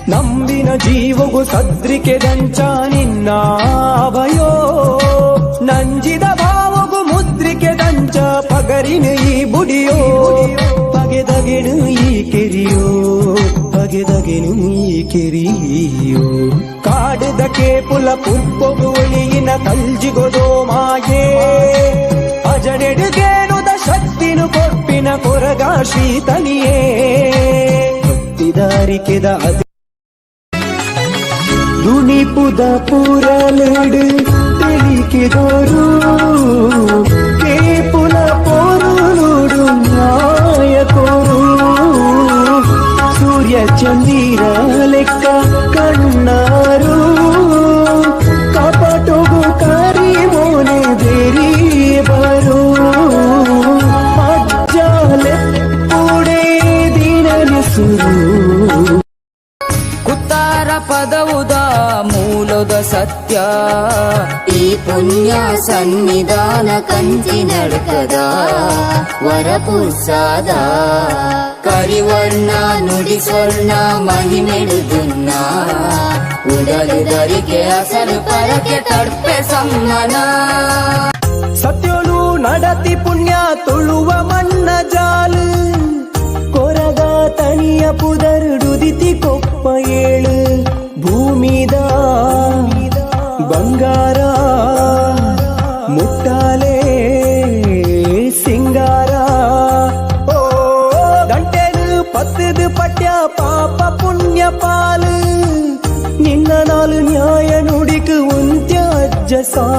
ನಂಬಿನ ಜೀವವು ಸದ್ರಿಕೆ ದಂಚ ನಿನ್ನ ಅಭಯೋ ನಂಜಿದ ಭಾವಗು ಮುದ್ರಿಕೆ ದಂಚ ಪಗರಿನ ಈ ಬುಡಿಯೋ ಬಗೆದಗೆನು ಈ ಕೆರಿಯೋ ಬಗೆದಗೆನು ಈ ಕೆರಿಯೋ ಕಾಡುದಕ್ಕೆ ಪುಲ ಪುರ್ಪೊಗು ಒಳಿಯಿನ ಕಲ್ಜಿಗೊದೋ ಮಾಯೇ ಅಜನೆಡುಗೇನುದ ಶಕ್ತಿನು ಕೊಪ್ಪಿನ ಕೊರಗ ಶೀತನಿಯೇ ಭಕ್ತಿದಾರಿಕೆದ ದುಣಿಪುದ ಪೂರಲಡು ತಿಳಿಕೆದೋರು ಕೇಪುಲ ಪೋರುಡು ನಾಯಕೋರು ಸೂರ್ಯ ಚಂದಿರ ಲೆಕ್ಕ ಕಣ್ಣಾರು ಕಪಟೊಗು ಕರಿ ಮೋನೆ ಬೇರಿ ಬರು ಮಜ್ಜಾಲೆಪ್ಪುಡೆ ದಿನನಿಸುರು ಪದವುದ ಮೂಲದ ಸತ್ಯ ಈ ಪುಣ್ಯ ಸನ್ನಿಧಾನ ಕಂಚಿ ನಡ್ಕದ ವರಪುರ್ಸಾದ ಕರಿವರ್ಣ ನುಡಿ ಸ್ವರ್ಣ ಮಹಿಮೆಡುದುನ್ನ ಉಡಲು ಧರಿಕೆ ಅಸಲು ಪರಕೆ ತಡ್ಪೆ ಸಮ್ಮನ ಸತ್ಯೋಳು ನಡತಿ ಪುಣ್ಯ ತುಳುವ ಮಣ್ಣ ಜಾಲು ಕೊರಗ ತನಿಯ ಪುದರುಡುದಿತಿ ಕೊಪ್ಪ ಏಳು ಭೂಮಿದ ಬಂಗಾರ ಮುಟ್ಟಾಲೆ ಸಿಂಗಾರ ಓ ಗಂಟೆನು ಪತ್ತದು ಪಟ್ಯ ಪಾಪ ಪುಣ್ಯ ಪಾಲು ನಿನ್ನ ನಾಲು ನ್ಯಾಯ ನುಡಿಕು ಉಂತ್ಯ ಅಜ್ಜ ಸಾಲ